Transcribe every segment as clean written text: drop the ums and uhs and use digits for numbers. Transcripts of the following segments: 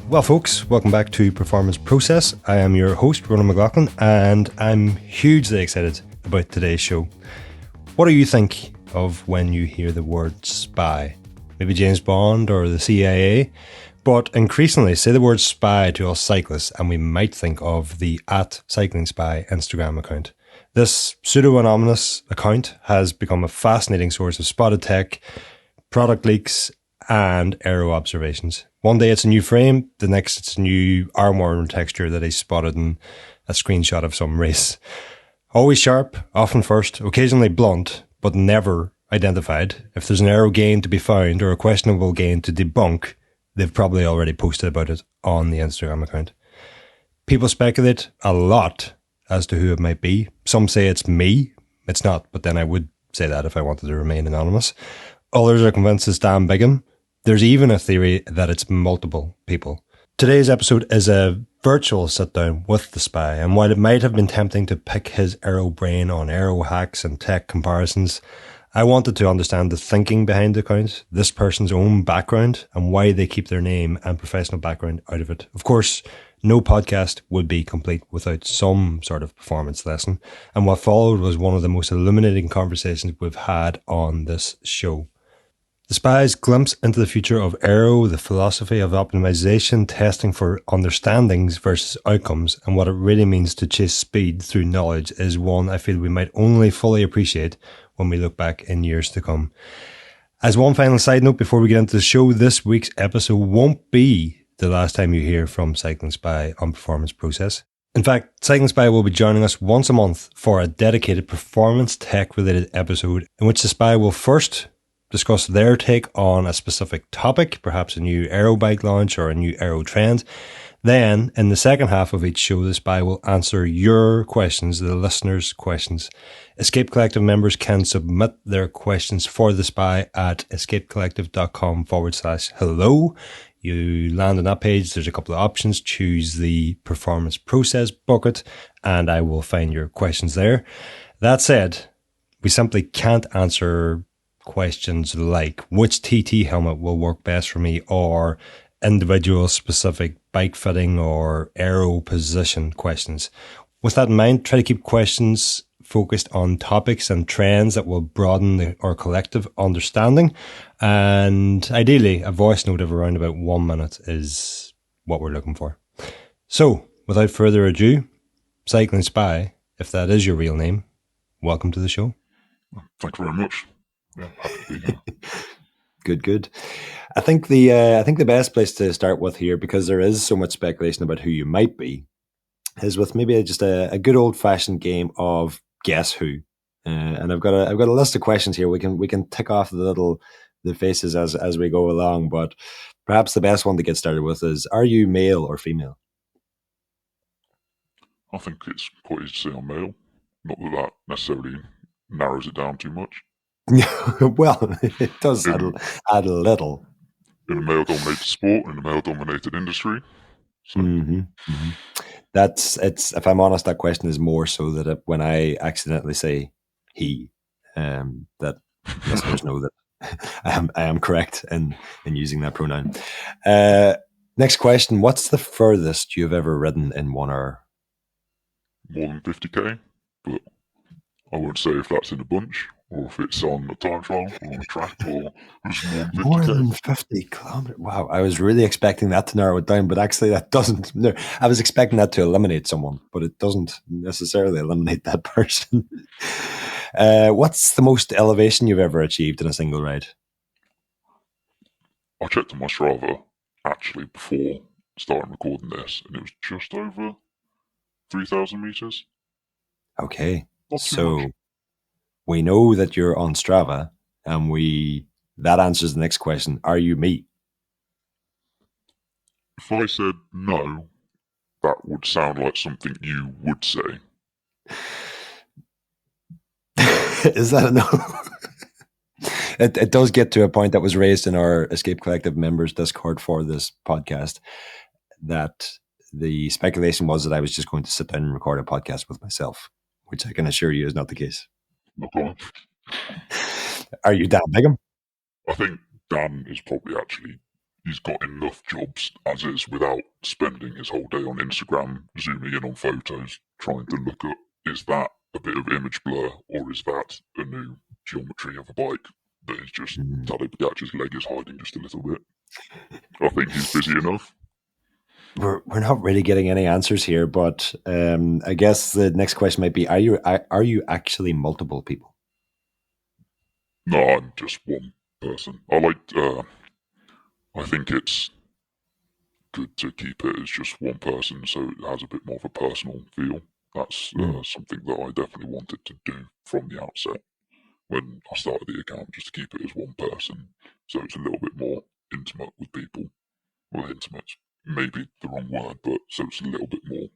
Well, folks, welcome back to Performance Process. I am your host, Ronan McLaughlin, and I'm hugely excited about today's show. What do you think of when you hear the word spy? Maybe James Bond or the CIA? But increasingly, say the word spy to us cyclists, and we might think of the @CyclingSpy Instagram account. This pseudo-anonymous account has become a fascinating source of spotted tech, product leaks, and aero observations. One day it's a new frame, the next it's a new armor texture that he spotted in a screenshot of some race. Always sharp, often first, occasionally blunt, but never identified. If there's an aero gain to be found or a questionable gain to debunk, they've probably already posted about it on the Instagram account. People speculate a lot as to who it might be. Some say it's me. It's not, but then I would say that if I wanted to remain anonymous. Others are convinced it's Dan Bigham. There's even a theory that it's multiple people. Today's episode is a virtual sit-down with the spy, and while it might have been tempting to pick his aero brain on aero hacks and tech comparisons, I wanted to understand the thinking behind the account, this person's own background, and why they keep their name and professional background out of it. Of course, no podcast would be complete without some sort of performance lesson, and what followed was one of the most illuminating conversations we've had on this show. The spy's glimpse into the future of aero, the philosophy of optimization, testing for understandings versus outcomes, and what it really means to chase speed through knowledge is one I feel we might only fully appreciate when we look back in years to come. As one final side note before we get into the show, this week's episode won't be the last time you hear from CyclingSpy on Performance Process. In fact, CyclingSpy will be joining us once a month for a dedicated performance tech related episode in which the spy will first discuss their take on a specific topic, perhaps a new aero bike launch or a new aero trend. Then, in the second half of each show, the spy will answer your questions, the listeners' questions. Escape Collective members can submit their questions for the spy at escapecollective.com/hello. You land on that page, there's a couple of options. Choose the Performance Process bucket, and I will find your questions there. That said, we simply can't answer questions like which TT helmet will work best for me, or individual specific bike fitting or aero position questions. With that in mind, try to keep questions focused on topics and trends that will broaden our collective understanding. And ideally, a voice note of around about 1 minute is what we're looking for. So, without further ado, CyclingSpy, if that is your real name, welcome to the show. Thank you very much. Yeah, happy to be here. Good. I think the best place to start with here, because there is so much speculation about who you might be, is with maybe just a good old fashioned game of guess who. And I've got a list of questions here. We can tick off the faces as we go along. But perhaps the best one to get started with is: are you male or female? I think it's quite easy to say I'm male. Not that necessarily narrows it down too much. Well, it does add a little. In a male-dominated sport, in a male-dominated industry. So. It's. If I'm honest, that question is more so that when I accidentally say he, that listeners know that I am correct in using that pronoun. Next question: what's the furthest you've ever ridden in 1 hour? More than 50k, but I won't say if that's in a bunch, or if it's on a time trial, or on a track, or it's more than 50 kilometers. Wow, I was really expecting that to narrow it down, but actually that doesn't. No, I was expecting that to eliminate someone, but it doesn't necessarily eliminate that person. What's the most elevation you've ever achieved in a single ride? I checked on my Strava actually before starting recording this, and it was just over 3,000 meters. Okay, so we know that you're on Strava, and that answers the next question: are you me? If I said no, that would sound like something you would say. Is that a no? It does get to a point that was raised in our Escape Collective members Discord for this podcast, that the speculation was that I was just going to sit down and record a podcast with myself, which I can assure you is not the case. Okay. Are you Dan Bigham? I think Dan is probably he's got enough jobs as is without spending his whole day on Instagram, zooming in on photos, trying to look at, is that a bit of image blur or is that a new geometry of a bike that is just Tadej Pogacar's leg is hiding just a little bit? I think he's busy enough. We're not really getting any answers here, but I guess the next question might be: Are you actually multiple people? No, I'm just one person. I think it's good to keep it as just one person, so it has a bit more of a personal feel. That's something that I definitely wanted to do from the outset when I started the account, just to keep it as one person, so it's a little bit more intimate with people. Well, intimate's maybe the wrong word, but so it's a little bit more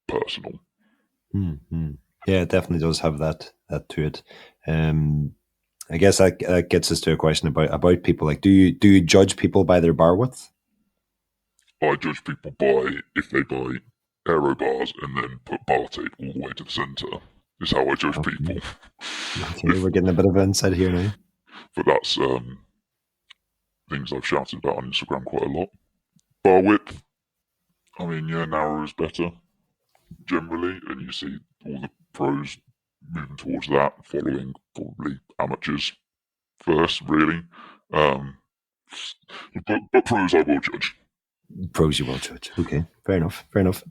personal. Yeah, it definitely does have that to it. I guess that gets us to a question about people. Like, do you judge people by their bar width? I judge people by if they buy aero bars and then put bar tape all the way to the centre. Is how I judge people. Okay, we're getting a bit of insight here now. But that's things I've shouted about on Instagram quite a lot. Bar width, I mean, yeah, narrow is better generally, and you see all the pros moving towards that, following probably amateurs first, really. But pros I will judge. Pros you will judge. Okay, fair enough.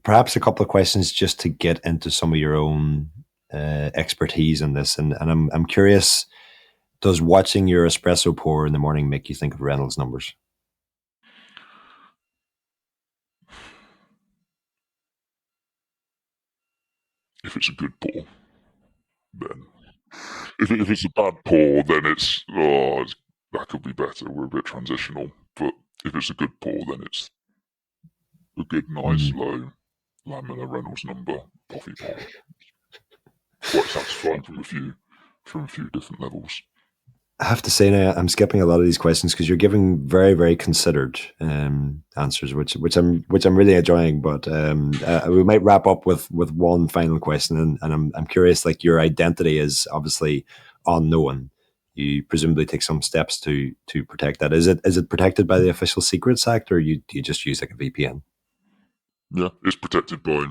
Perhaps a couple of questions just to get into some of your own expertise in this, and I'm curious. Does watching your espresso pour in the morning make you think of Reynolds numbers? If it's a good pour, then if it's a bad pour, then that could be better. We're a bit transitional, but if it's a good pour, then it's a good, nice, low laminar Reynolds number coffee pour. Quite satisfying from a few different levels. I have to say now, I'm skipping a lot of these questions because you're giving very, very considered answers, which I'm really enjoying. But we might wrap up with one final question, and I'm curious. Like, your identity is obviously unknown. You presumably take some steps to protect that. Is it protected by the Official Secrets Act, or do you just use like a VPN? Yeah, it's protected by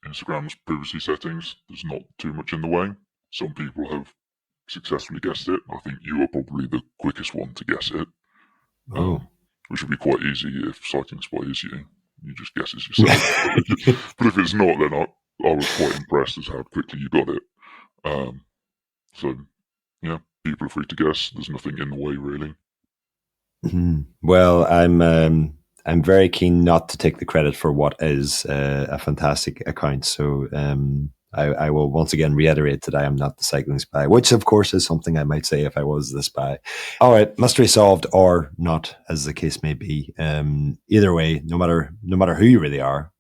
Instagram's privacy settings. There's not too much in the way. Some people have successfully guessed it. I think you are probably the quickest one to guess it. Which would be quite easy if CyclingSpy is you. You just guess it yourself. But if it's not, then I was quite impressed as how quickly you got it. So, yeah, people are free to guess. There's nothing in the way, really. Well, I'm very keen not to take the credit for what is a fantastic account. So I will once again reiterate that I am not the cycling spy, which of course is something I might say if I was the spy. All right, mystery solved or not, as the case may be. Either way, no matter who you really are,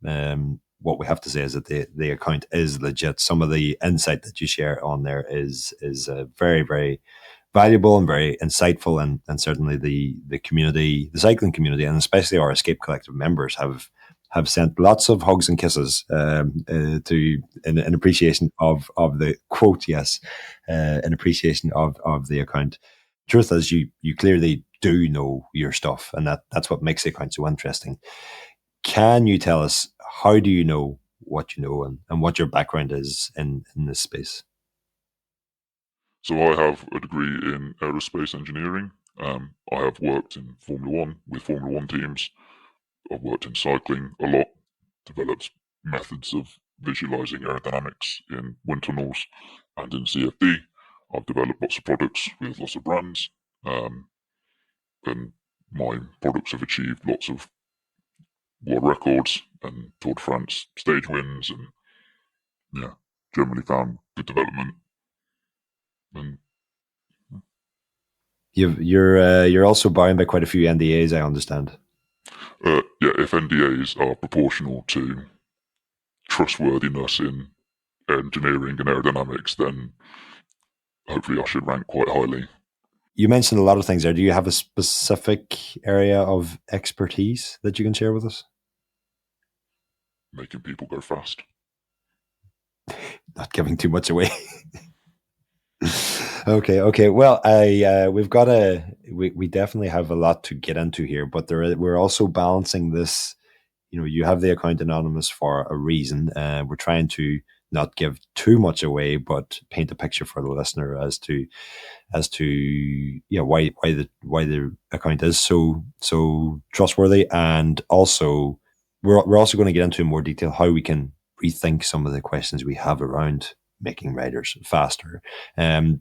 what we have to say is that the account is legit. Some of the insight that you share on there is very, very valuable and very insightful, and certainly the community, the cycling community, and especially our Escape Collective members have sent lots of hugs and kisses in appreciation of the quote, yes, in appreciation of the account. Truth is, you clearly do know your stuff, and that's what makes the account so interesting. Can you tell us, how do you know what you know, and what your background is in this space? So I have a degree in aerospace engineering. I have worked in Formula One with Formula One teams. I've worked in cycling a lot, developed methods of visualizing aerodynamics in wind tunnels and in CFD. I've developed lots of products with lots of brands, and my products have achieved lots of world records and Tour de France stage wins, and yeah, generally found good development. And you're also bound by quite a few NDAs, I understand. yeah, if NDAs are proportional to trustworthiness in engineering and aerodynamics, then hopefully I should rank quite highly. You mentioned a lot of things there. Do you have a specific area of expertise that you can share with us? Making people go fast. not giving too much away. Okay. Well, we definitely have a lot to get into here, but we're also balancing this. You have the account anonymous for a reason. We're trying to not give too much away, but paint a picture for the listener as to why the account is so trustworthy, and also we're also going to get into in more detail how we can rethink some of the questions we have around making riders faster.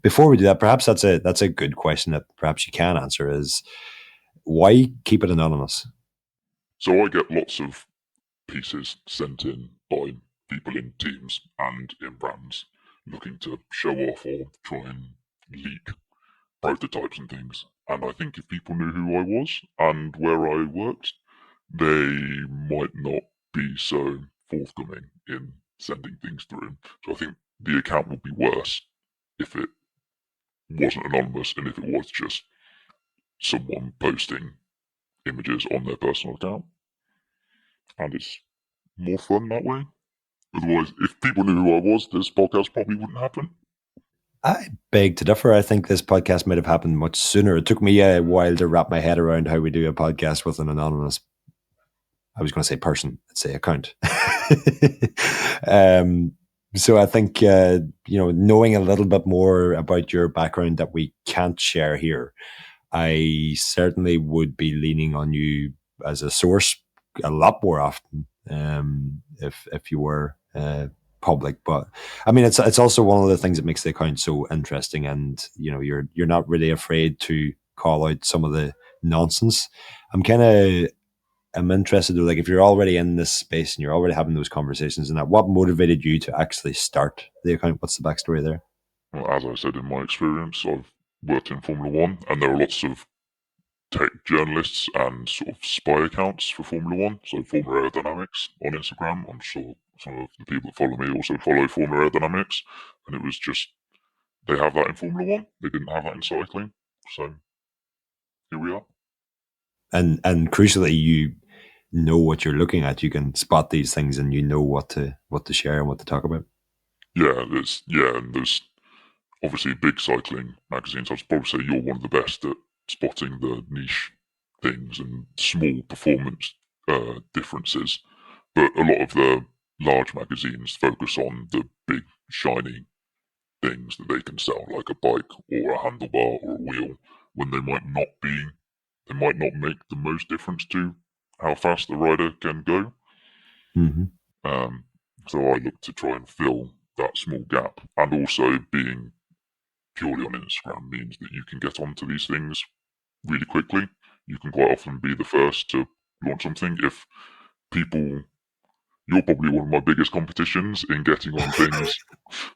Before we do that, perhaps that's a good question that perhaps you can answer: is why keep it anonymous? So I get lots of pieces sent in by people in teams and in brands looking to show off or try and leak prototypes and things. And I think if people knew who I was and where I worked, they might not be so forthcoming in sending things through. So I think the account would be worse if it wasn't anonymous and if it was just someone posting images on their personal account. And it's more fun that way. Otherwise, if people knew who I was, this podcast probably wouldn't happen. I beg to differ. I think this podcast might have happened much sooner. It took me a while to wrap my head around how we do a podcast with an anonymous, I was going to say person, let's say account. So I think, knowing a little bit more about your background that we can't share here, I certainly would be leaning on you as a source a lot more often if you were public. But I mean, it's also one of the things that makes the account so interesting, and you're not really afraid to call out some of the nonsense. I'm interested to, like, if you're already in this space and you're already having those conversations, and that, what motivated you to actually start the account? What's the backstory there? Well, as I said in my experience, I've worked in Formula One, and there are lots of tech journalists and sort of spy accounts for Formula One. So Formula Aerodynamics on Instagram. I'm sure some of the people that follow me also follow Formula Aerodynamics, and it was just they have that in Formula One. They didn't have that in cycling, so here we are. And crucially, you know what you're looking at. You can spot these things, and you know what to share and what to talk about. And there's obviously big cycling magazines. I'd probably say you're one of the best at spotting the niche things and small performance differences. But a lot of the large magazines focus on the big shiny things that they can sell, like a bike or a handlebar or a wheel, when they might not make the most difference to how fast the rider can go. Mm-hmm. So I look to try and fill that small gap, and also being purely on Instagram means that you can get onto these things really quickly. You can quite often be the first to launch something. If people, you're probably one of my biggest competitions in getting on things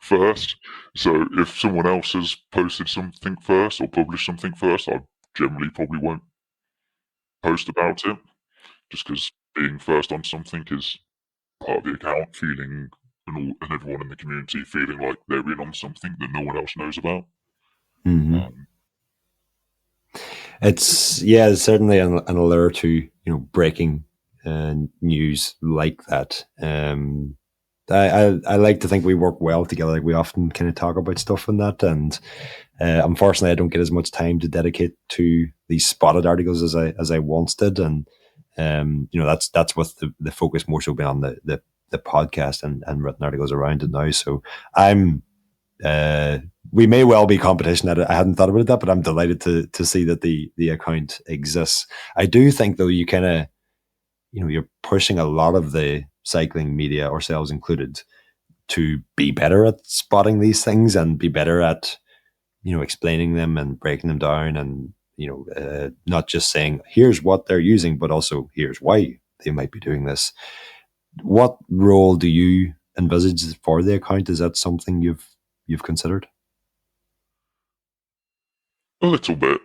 first. So if someone else has posted something first or published something first, I generally probably won't post about it, just because being first on something is part of the account, feeling and everyone in the community feeling like they're in on something that no one else knows about. Mm-hmm. It's certainly an allure to breaking news like that. I like to think we work well together. Like, we often kind of talk about stuff and that, and unfortunately, I don't get as much time to dedicate to these spotted articles as I once did, and that's with the focus more so beyond the podcast and written articles around it now. So we may well be competition. I hadn't thought about that, but I'm delighted to see that the account exists. I do think, though, you kind of you're pushing a lot of the cycling media, ourselves included, to be better at spotting these things and be better at explaining them and breaking them down, and not just saying here's what they're using, but also here's why they might be doing this. What role do you envisage for the account? Is that something you've considered? A little bit.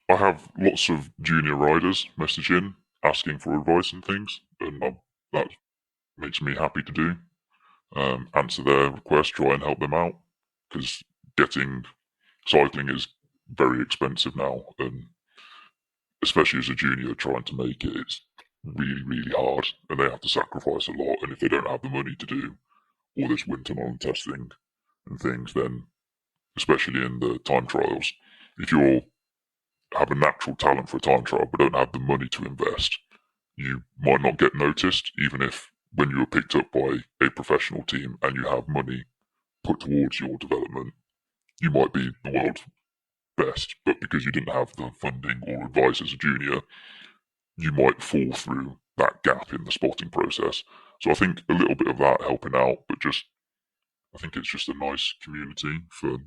I have lots of junior riders message in asking for advice and things, and that makes me happy to do. Answer their requests, try and help them out, because cycling is very expensive now, and especially as a junior trying to make it, it's really, really hard, and they have to sacrifice a lot. And if they don't have the money to do all this wind tunnel testing and things, then especially in the time trials, if you have a natural talent for a time trial but don't have the money to invest, you might not get noticed, even if when you were picked up by a professional team and you have money put towards your development, you might be the world's best, but because you didn't have the funding or advice as a junior, you might fall through that gap in the spotting process. So I think a little bit of that helping out, but I think it's just a nice community for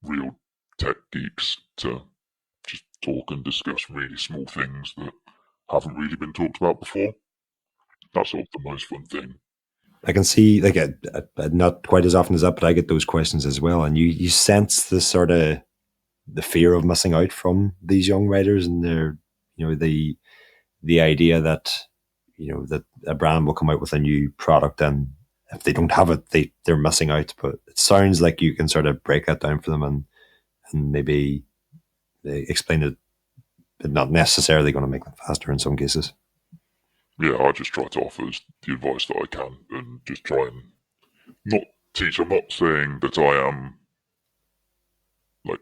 real tech geeks to just talk and discuss really small things that haven't really been talked about before. That's sort of the most fun thing. I can see, like, not quite as often as that, but I get those questions as well. And you sense the sort of the fear of missing out from these young writers, and their, the idea that, that a brand will come out with a new product, and if they don't have it, they're missing out. But it sounds like you can sort of break that down for them, and maybe explain that it's not necessarily going to make them faster in some cases. Yeah, I just try to offer the advice that I can and just try and not teach. I'm not saying that I am like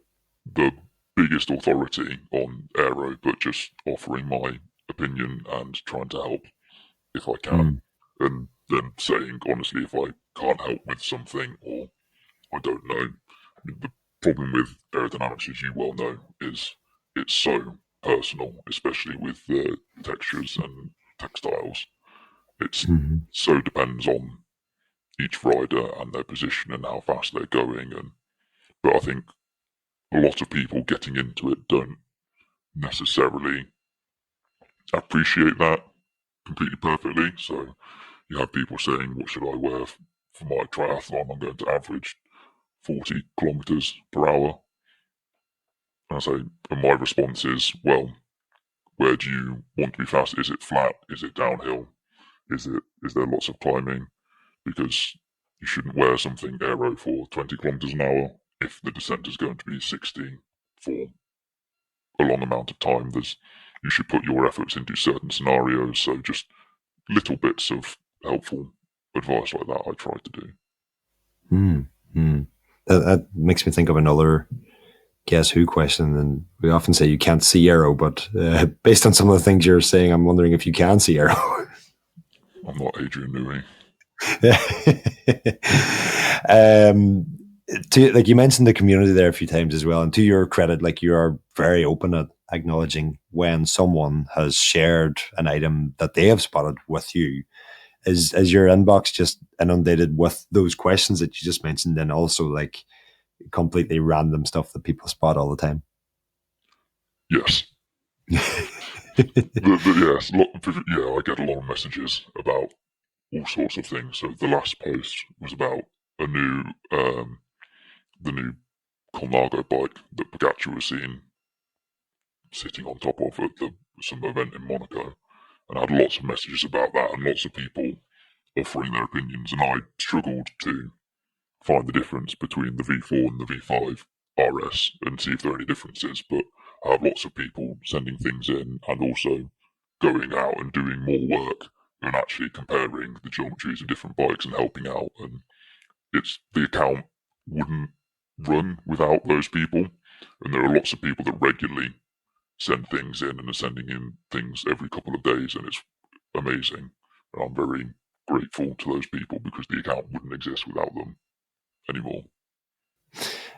the biggest authority on aero, but just offering my opinion and trying to help if I can. And then saying, honestly, if I can't help with something or I don't know. I mean, the problem with aerodynamics, as you well know, is it's so personal, especially with the textures and textiles. It's so depends on each rider and their position and how fast they're going. But I think a lot of people getting into it don't necessarily appreciate that completely perfectly. So you have people saying, what should I wear for my triathlon? I'm going to average 40 kilometers per hour. And I say, and my response is, well, where do you want to be fast? Is it flat? Is it downhill? Is there lots of climbing? Because you shouldn't wear something aero for 20 kilometers an hour if the descent is going to be 60 for a long amount of time. You should put your efforts into certain scenarios. So just little bits of helpful advice like that I try to do. That makes me think of another Guess Who question. And we often say you can't see aero, but based on some of the things you're saying, I'm wondering if you can see aero. I'm not Adrian Newey. Like you mentioned the community there a few times as well, and to your credit, like you are very open at acknowledging when someone has shared an item that they have spotted with you. Is your inbox just inundated with those questions that you just mentioned, and also like completely random stuff that people spot all the time? Yes. Yes, I get a lot of messages about all sorts of things. So the last post was about the new Colnago bike that Pogacar was seen sitting on top of at some event in Monaco, and I had lots of messages about that and lots of people offering their opinions, and I struggled to find the difference between the V4 and the V5 RS and see if there are any differences. But I have lots of people sending things in and also going out and doing more work and actually comparing the geometries of different bikes and helping out. And the account wouldn't run without those people. And there are lots of people that regularly send things in and are sending in things every couple of days, and it's amazing. And I'm very grateful to those people because the account wouldn't exist without them anymore.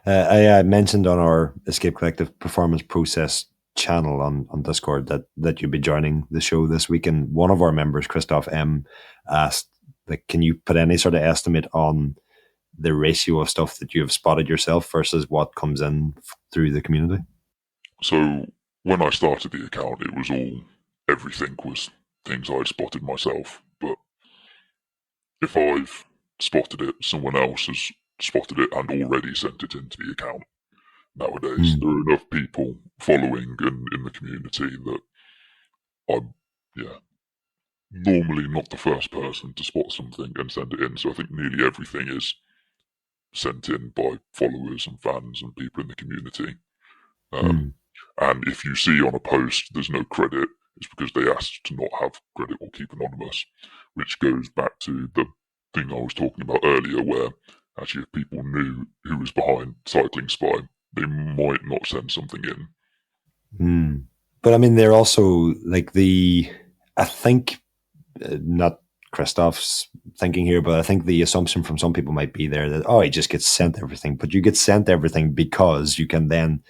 I mentioned on our Escape Collective Performance Process channel on Discord that you'd be joining the show this week, and one of our members, Christoph M, asked, like, can you put any sort of estimate on the ratio of stuff that you have spotted yourself versus what comes in through the community? So when I started the account, everything was things I'd spotted myself. But if I've spotted it, someone else has spotted it and already sent it into the account. Nowadays, there are enough people following and in the community that I'm, normally not the first person to spot something and send it in. So I think nearly everything is sent in by followers and fans and people in the community. And if you see on a post there's no credit, it's because they asked to not have credit or keep anonymous, which goes back to the thing I was talking about earlier, where actually if people knew who was behind CyclingSpy, they might not send something in. But I mean, they're also like I think, not Christoph's thinking here, but I think the assumption from some people might be there that, oh, he just gets sent everything. But you get sent everything because you can then,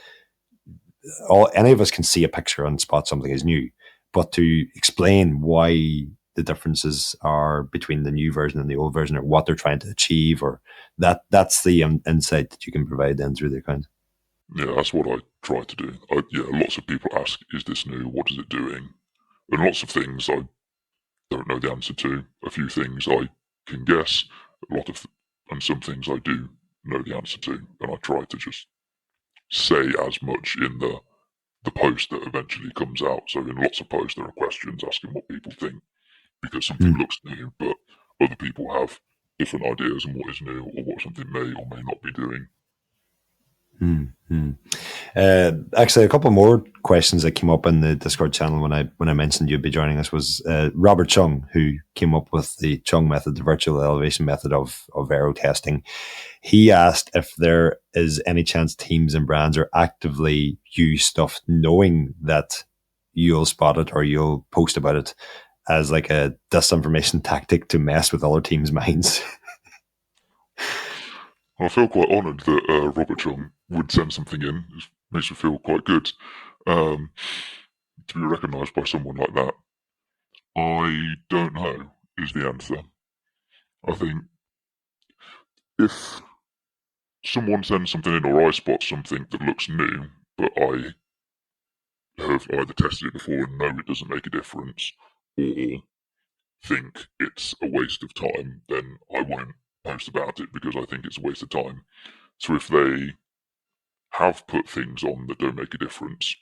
any of us can see a picture and spot something as new. But to explain why the differences are between the new version and the old version, or what they're trying to achieve, or that's the insight that you can provide then through the account. Yeah, that's what I try to do. Lots of people ask, is this new? What is it doing? And lots of things I don't know the answer to. A few things I can guess. And some things I do know the answer to. And I try to just say as much in the post that eventually comes out. So in lots of posts, there are questions asking what people think, because something looks new, but other people have different ideas on what is new or what something may or may not be doing. Actually, a couple more questions that came up in the Discord channel when I mentioned you'd be joining us was Robert Chung, who came up with the Chung method, the virtual elevation method of aero testing. He asked if there is any chance teams and brands are actively use stuff knowing that you'll spot it or you'll post about it as like a disinformation tactic to mess with other teams' minds. I feel quite honoured that Robert Chung would send something in. It makes me feel quite good to be recognised by someone like that. I don't know is the answer. I think if someone sends something in or I spot something that looks new, but I have either tested it before and know it doesn't make a difference, or think it's a waste of time, then I won't post about it because I think it's a waste of time. So if they have put things on that don't make a difference,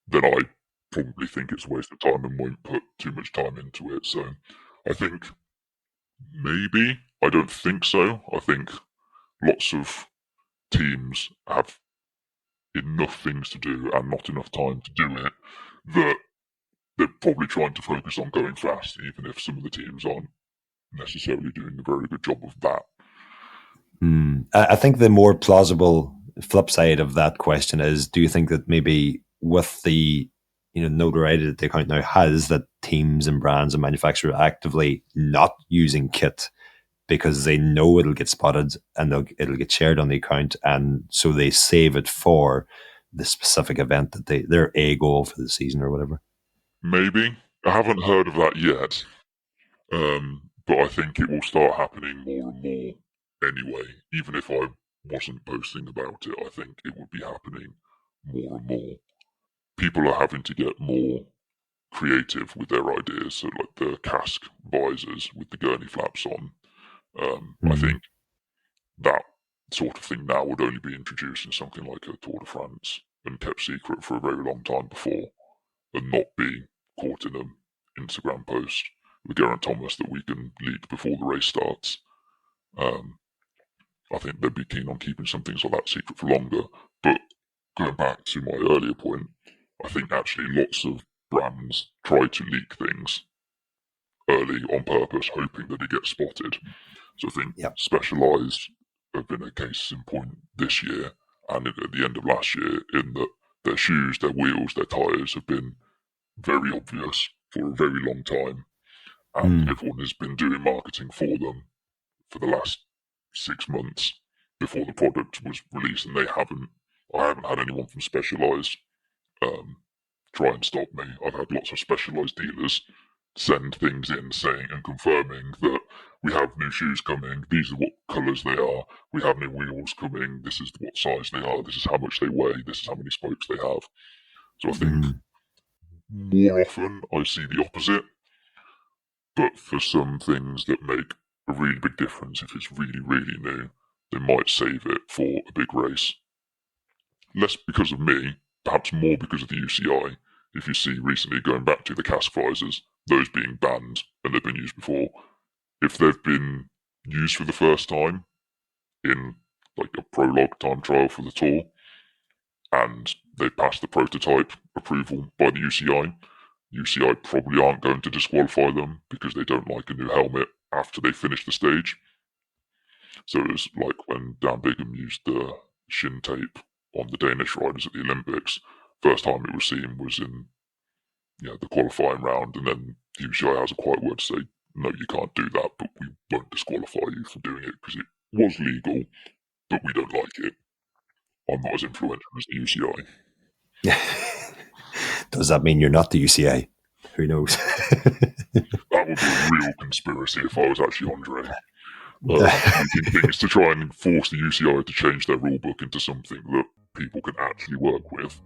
then I probably think it's a waste of time and won't put too much time into it. So I think maybe, I don't think so. I think lots of teams have enough things to do and not enough time to do it that they're probably trying to focus on going fast, even if some of the teams aren't necessarily doing a very good job of that. I think the more plausible flip side of that question is, do you think that maybe with the notoriety that the account now has, that teams and brands and manufacturers are actively not using kit because they know it'll get spotted and it'll get shared on the account, and so they save it for the specific event that their A goal for the season or whatever? Maybe. I haven't heard of that yet, but I think it will start happening more and more anyway. Even if I wasn't posting about it, I think it would be happening more and more. People are having to get more creative with their ideas. So like the cask visors with the gurney flaps on. I think that sort of thing now would only be introduced in something like a Tour de France and kept secret for a very long time before, and not be caught in an Instagram post with Geraint Thomas that we can leak before the race starts. I think they'd be keen on keeping some things like that secret for longer. But going back to my earlier point, I think actually lots of brands try to leak things early on purpose, hoping that it gets spotted. So I think Specialized have been a case in point this year and at the end of last year, in that their shoes, their wheels, their tyres have been very obvious for a very long time, and everyone has been doing marketing for them for the last 6 months before the product was released, and I haven't had anyone from Specialized try and stop me. I've had lots of Specialized dealers send things in saying and confirming that we have new shoes coming, these are what colours they are, we have new wheels coming, this is what size they are, this is how much they weigh, this is how many spokes they have. So I think more often I see the opposite, but for some things that make a really big difference, if it's really, really new, they might save it for a big race. Less because of me, perhaps more because of the UCI. If you see recently, going back to the cask visors, those being banned and they've been used before, if they've been used for the first time in like a prologue time trial for the Tour, and they passed the prototype approval by the UCI probably aren't going to disqualify them because they don't like a new helmet after they finished the stage. So it was like when Dan Bigham used the shin tape on the Danish riders at the Olympics. First time it was seen was in the qualifying round, and then the UCI has a quiet word to say, no, you can't do that, but we won't disqualify you for doing it because it was legal, but we don't like it. I'm not as influential as the UCI. Does that mean you're not the UCI? Who knows? That would be a real conspiracy if I was actually Andre. Using things to try and force the UCI to change their rulebook into something that people can actually work with.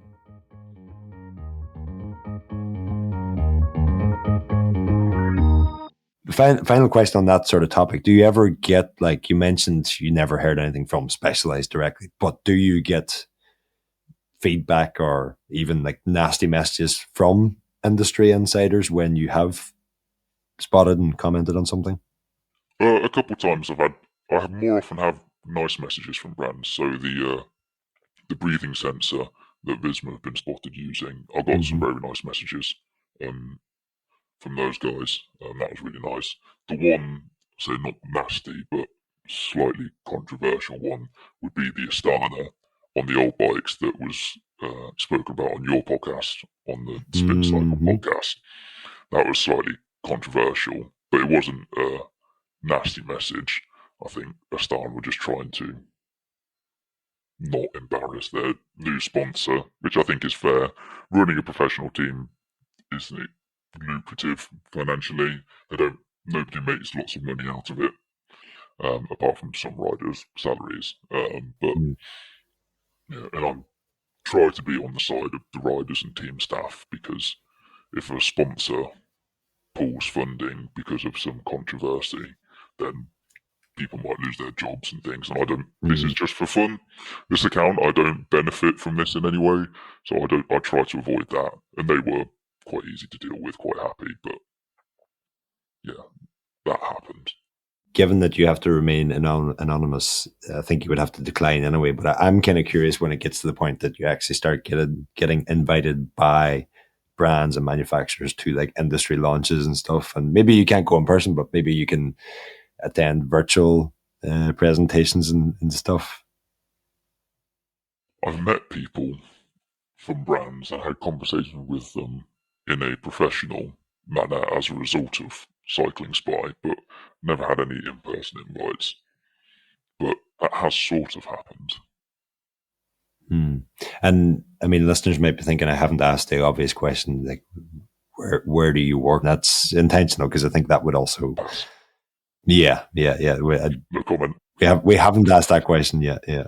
Final question on that sort of topic. Do you ever get, like you mentioned, you never heard anything from Specialized directly, but do you get feedback or even like nasty messages from industry insiders when you have spotted and commented on something? A couple of times I more often have nice messages from brands. So the breathing sensor that Visma have been spotted using, I got some very nice messages from those guys. That was really nice. The one, say not nasty, but slightly controversial one would be the Astana on the old bikes that was spoken about on your podcast, on the Spin Cycle podcast. That was slightly controversial, but it wasn't a nasty message. I think Astana were just trying to not embarrass their new sponsor, which I think is fair. Running a professional team isn't lucrative financially. Nobody makes lots of money out of it, apart from some riders' salaries. And I'm trying to be on the side of the riders and team staff, because if a sponsor pulls funding because of some controversy, then people might lose their jobs and things. And this is just for fun. This account, I don't benefit from this in any way, so I try to avoid that. And they were quite easy to deal with, quite happy, but yeah, that happened. Given that you have to remain anonymous, I think you would have to decline anyway. But I'm kind of curious when it gets to the point that you actually start getting invited by brands and manufacturers to like industry launches and stuff. And maybe you can't go in person, but maybe you can attend virtual presentations and stuff. I've met people from brands and had conversations with them in a professional manner as a result of CyclingSpy, but never had any in-person invites. But that has sort of happened. And I mean, listeners might be thinking, I haven't asked the obvious question, like, where do you work? That's intentional, because I think that would also... Yeah. No comment. We haven't asked that question yet. Yeah.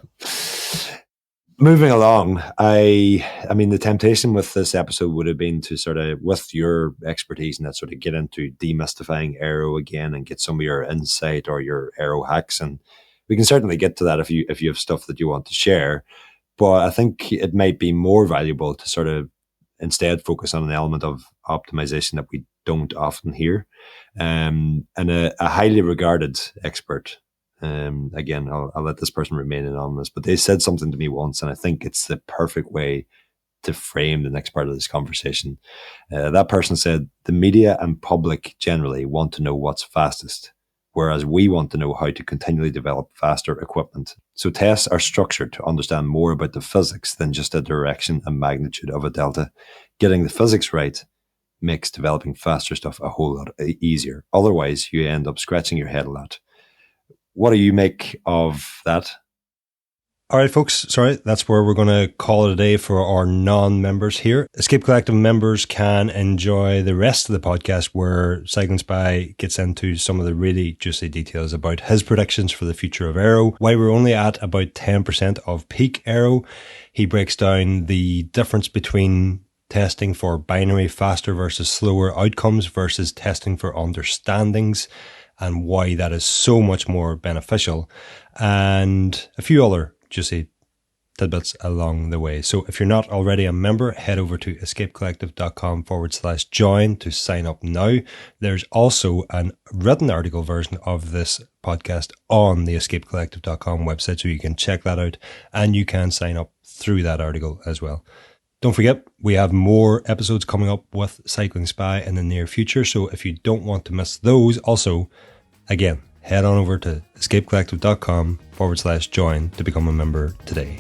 Moving along, I mean, the temptation with this episode would have been to sort of, with your expertise in that, sort of get into demystifying aero again and get some of your insight or your aero hacks, and we can certainly get to that if you have stuff that you want to share. But I think it might be more valuable to sort of instead focus on an element of optimization that we don't often hear, and a highly regarded expert. Again, I'll let this person remain anonymous, but they said something to me once, and I think it's the perfect way to frame the next part of this conversation. That person said, the media and public generally want to know what's fastest, whereas we want to know how to continually develop faster equipment. So tests are structured to understand more about the physics than just the direction and magnitude of a delta. Getting the physics right makes developing faster stuff a whole lot easier. Otherwise, you end up scratching your head a lot. What do you make of that? All right, folks. Sorry, that's where we're going to call it a day for our non-members here. Escape Collective members can enjoy the rest of the podcast, where CyclingSpy gets into some of the really juicy details about his predictions for the future of aero. While we're only at about 10% of peak aero, he breaks down the difference between testing for binary faster versus slower outcomes versus testing for understandings, and why that is so much more beneficial, and a few other juicy tidbits along the way. So if you're not already a member, head over to escapecollective.com/join to sign up now. There's also a written article version of this podcast on the escapecollective.com website, so you can check that out, and you can sign up through that article as well. Don't forget, we have more episodes coming up with CyclingSpy in the near future, so if you don't want to miss those, also, Again, head on over to escapecollective.com/join to become a member today.